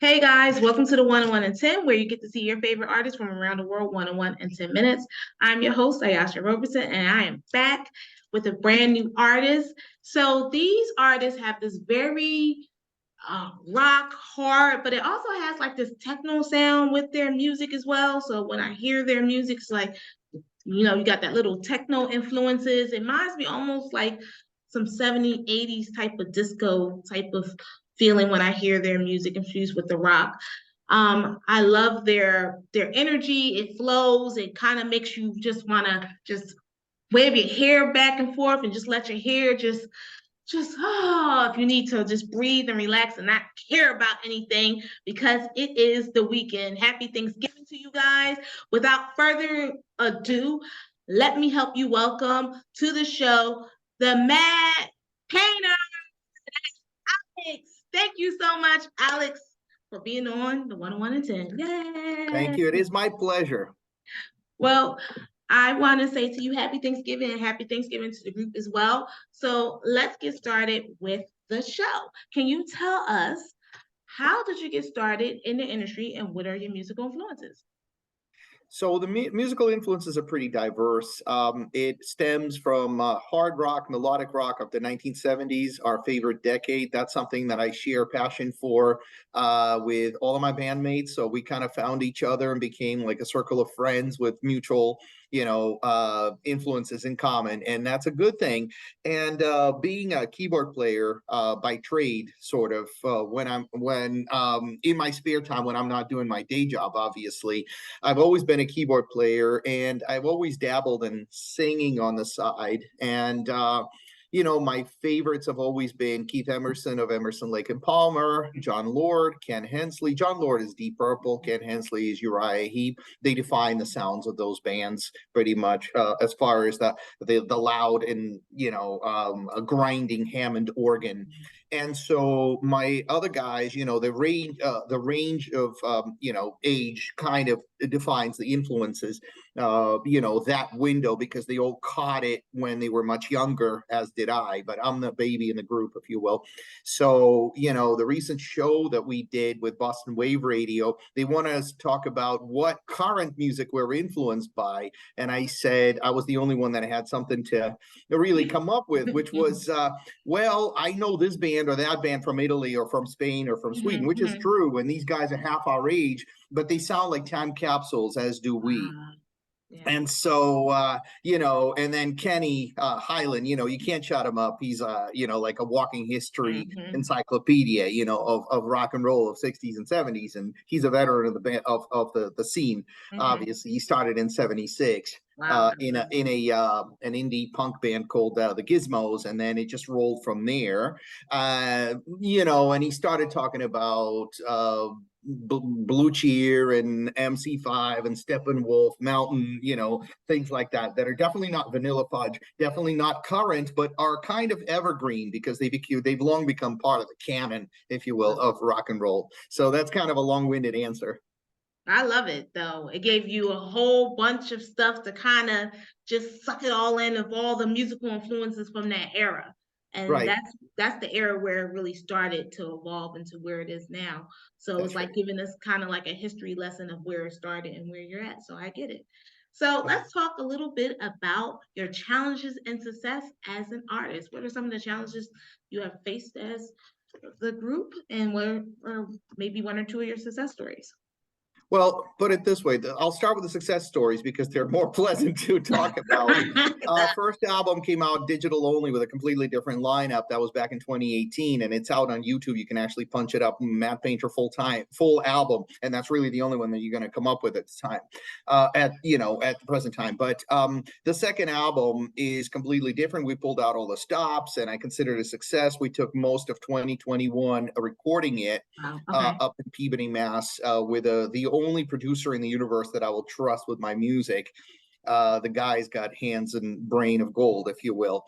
Hey guys, welcome to the 101 in 10, where you get to see your favorite artists from around the world 101 in 10 minutes. I'm your host, Ayasha Roberson, and I am back with a brand new artist. So these artists have this very rock, hard, but it also has like this techno sound with their music as well. So when I hear their music, it's like, you got that little techno influences. It reminds me almost like some 70s, 80s type of disco type of feeling when I hear their music infused with the rock. I love their energy. It flows. It kind of makes you just want to just wave your hair back and forth and just let your hair if you need to just breathe and relax and not care about anything because it is the weekend. Happy Thanksgiving to you guys. Without further ado, let me help you welcome to the show the Mad Painter, Alex. Thank you so much, Alex, for being on the 101 and 10. Thank Yay! you. It is my pleasure. Well, I want to say to you happy Thanksgiving and happy Thanksgiving to the group as well. So let's get started with the show. Can you tell us how did you get started in the industry and what are your musical influences? So the musical influences are pretty diverse. It stems from hard rock, melodic rock of the 1970s, our favorite decade. That's something that I share passion for with all of my bandmates. So we kind of found each other and became like a circle of friends with mutual, influences in common, and that's a good thing. And being a keyboard player by trade, sort of, when in my spare time when I'm not doing my day job, obviously. I've always been a keyboard player and I've always dabbled in singing on the side. And, my favorites have always been Keith Emerson of Emerson, Lake and Palmer, John Lord, Ken Hensley. John Lord is Deep Purple, Ken Hensley is Uriah Heep. They define the sounds of those bands pretty much as far as the loud and, a grinding Hammond organ. And so my other guys, the range of age kind of defines the influences, that window, because they all caught it when they were much younger, as did I. But I'm the baby in the group, if you will. So the recent show that we did with Boston Wave Radio, they want us to talk about what current music we're influenced by, and I said I was the only one that had something to really come up with, which was well, I know this band or that band from Italy or from Spain or from Sweden, which is true. And these guys are half our age, but they sound like time capsules, as do we. Yeah. And so, and then Kenny Highland, you can't shut him up. He's, like a walking history encyclopedia, of rock and roll of 60s and 70s. And he's a veteran of the band of the scene. Obviously, he started in 76. Wow. In an indie punk band called the Gizmos, and then it just rolled from there. And he started talking about Blue Cheer and MC5 and Steppenwolf Mountain, things like that are definitely not Vanilla Fudge, definitely not current, but are kind of evergreen because they've long become part of the canon, if you will, of rock and roll. So that's kind of a long-winded answer. I love it though. It gave you a whole bunch of stuff to kind of just suck it all in of all the musical influences from that era. And Right. that's the era where it really started to evolve into where it is now. So it's like giving us kind of like a history lesson of where it started and where you're at. So I get it. So let's talk a little bit about your challenges and success as an artist. What are some of the challenges you have faced as the group, and what are maybe one or two of your success stories? Well, put it this way. I'll start with the success stories because they're more pleasant to talk about. First album came out digital only with a completely different lineup. That was back in 2018, and it's out on YouTube. You can actually punch it up, Mad Painter full album, and that's really the only one that you're going to come up with at the time, at the present time. But the second album is completely different. We pulled out all the stops, and I consider it a success. We took most of 2021 recording it up in Peabody, Mass, with the only producer in the universe that I will trust with my music. The guy's got hands and brain of gold, if you will.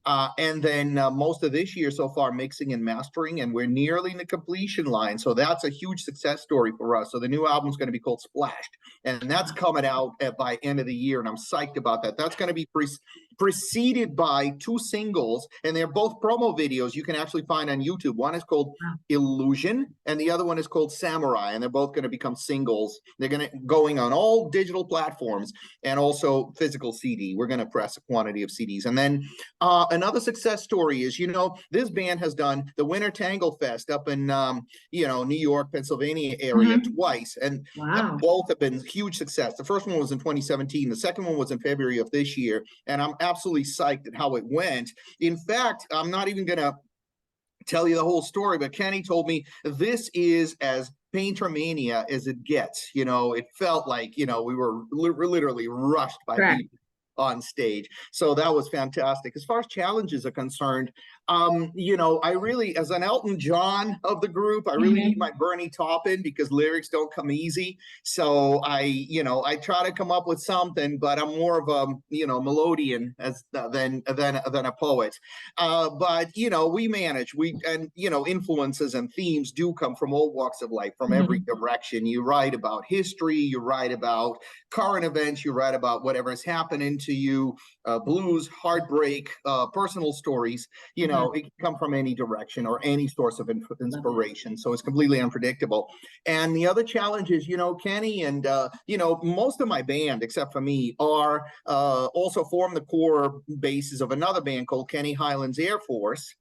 And then most of this year so far, mixing and mastering, and we're nearly in the completion line. So that's a huge success story for us. So the new album is going to be called Splashed, and that's coming out by end of the year, and I'm psyched about that. That's going to be preceded by two singles, and they're both promo videos you can actually find on YouTube. One is called Illusion, and the other one is called Samurai, and they're both going to become singles. They're going on all digital platforms and also physical CD. We're going to press a quantity of CDs. And then another success story is, this band has done the Winter Tangle Fest up in New York, Pennsylvania area twice, and Wow. both have been huge success. The first one was in 2017. The second one was in February of this year, and I'm absolutely psyched at how it went. In fact, I'm not even going to tell you the whole story, but Kenny told me this is as Painter Mania as it gets. It felt like, we were literally rushed by people on stage. So that was fantastic. As far as challenges are concerned, I really, as an Elton John of the group, I really need my Bernie Taupin because lyrics don't come easy. So I try to come up with something, but I'm more of a, melodian than a poet. But we manage. Influences and themes do come from all walks of life, from every direction. You write about history, you write about current events, you write about whatever is happening to you, blues, heartbreak, personal stories. It can come from any direction or any source of inspiration. So it's completely unpredictable. And the other challenge is, Kenny and, most of my band, except for me, are also form the core bases of another band called Kenny Highlands Air Force.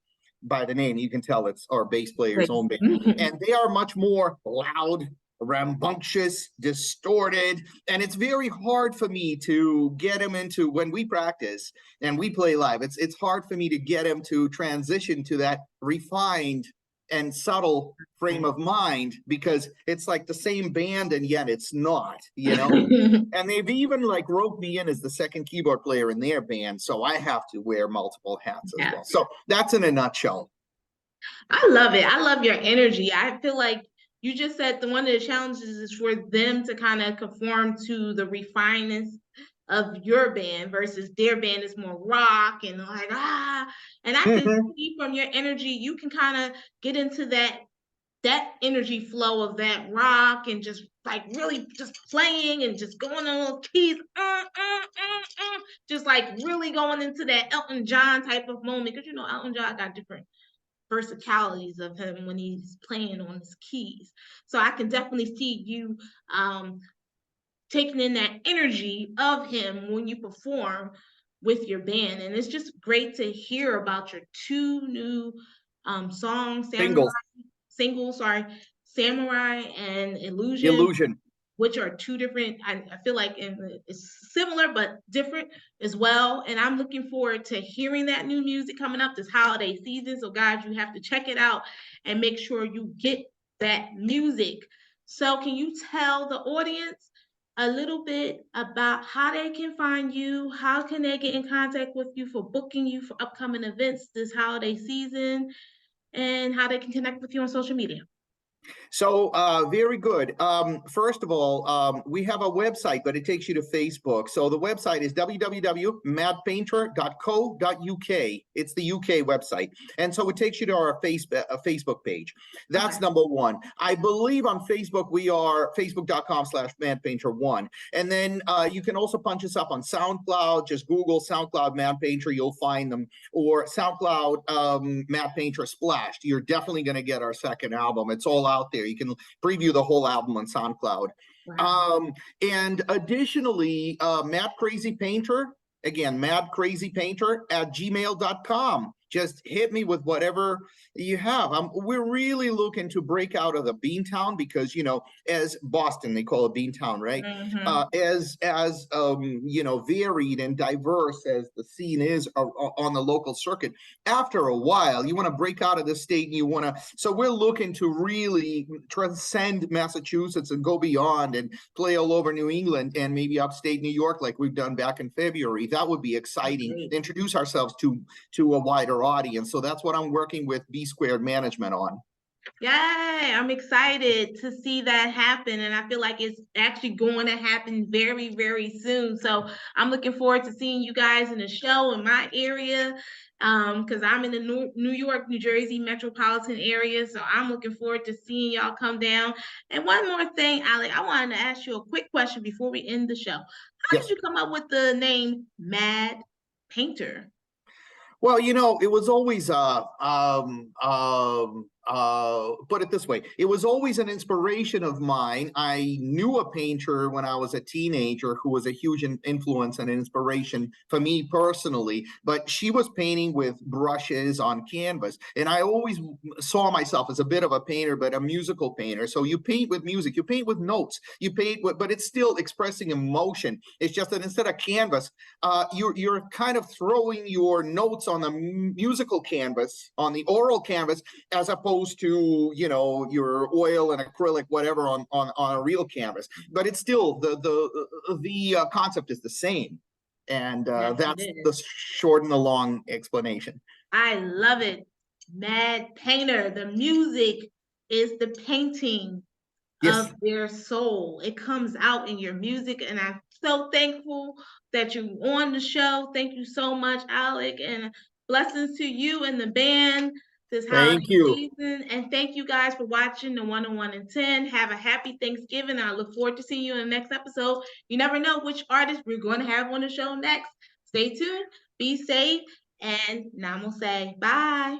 By the name, you can tell it's our bass player's own band. And they are much more loud, rambunctious, distorted, and it's very hard for me to get him into, when we practice and we play live, it's hard for me to get him to transition to that refined and subtle frame of mind, because it's like the same band and yet it's not, and they've even roped me in as the second keyboard player in their band, so I have to wear multiple hats as well. So that's in a nutshell. I love it. I love your energy. I feel like you just said one of the challenges is for them to kind of conform to the refinements of your band versus their band is more rock and and I can see from your energy you can kind of get into that energy flow of that rock and just really just playing and just going on those keys, just really going into that Elton John type of moment, because Elton John got different versatilities of him when he's playing on his keys. So I can definitely see you taking in that energy of him when you perform with your band. And it's just great to hear about your two new songs, Samurai and Illusion, which are two different, I feel like it's similar but different as well. And I'm looking forward to hearing that new music coming up this holiday season. So guys, you have to check it out and make sure you get that music. So can you tell the audience a little bit about how they can find you? How can they get in contact with you for booking you for upcoming events this holiday season, and how they can connect with you on social media? So very good. First of all, we have a website, but it takes you to Facebook. So the website is www.madpainter.co.uk. It's the UK website. And so it takes you to our Facebook page. That's number one. I believe on Facebook, we are facebook.com/madpainter1. And then you can also punch us up on SoundCloud. Just Google SoundCloud Mad Painter. You'll find them. Or SoundCloud Mad Painter Splashed. You're definitely going to get our second album. It's all out there. You can preview the whole album on SoundCloud. Wow. And additionally, Mad Crazy Painter, again, madcrazypainter@gmail.com. Just hit me with whatever you have. We're really looking to break out of the Beantown because, as Boston, they call it Beantown, right? As varied and diverse as the scene is on the local circuit, after a while, you want to break out of the state and so we're looking to really transcend Massachusetts and go beyond and play all over New England and maybe upstate New York like we've done back in February. That would be exciting. Introduce ourselves to a wider audience. So that's what I'm working with B Squared Management on. Yay, I'm excited to see that happen. And I feel like it's actually going to happen very, very soon. So I'm looking forward to seeing you guys in the show in my area, because I'm in the New York, New Jersey metropolitan area. So I'm looking forward to seeing y'all come down. And one more thing, Alec, I wanted to ask you a quick question before we end the show. How did you come up with the name Mad painter? Well, it was always put it this way. It was always an inspiration of mine. I knew a painter when I was a teenager who was a huge influence and inspiration for me personally, but she was painting with brushes on canvas. And I always saw myself as a bit of a painter, but a musical painter. So you paint with music, you paint with notes, you paint with, but it's still expressing emotion. It's just that instead of canvas, you're kind of throwing your notes on the musical canvas, on the oral canvas, as opposed to your oil and acrylic, whatever, on a real canvas. But it's still the concept is the same, and Yes, it that's the is. short and the long explanation. I love it. Mad Painter. The music is the painting of Yes, their soul. It comes out in your music, and I'm so thankful that you're on the show. Thank you so much, Alec, and blessings to you and the band this thank holiday you. season. And thank you guys for watching the 101 and 10. Have a happy Thanksgiving. I look forward to seeing you in the next episode. You never know which artist we're going to have on the show next. Stay tuned, be safe, and now I'm going to say bye.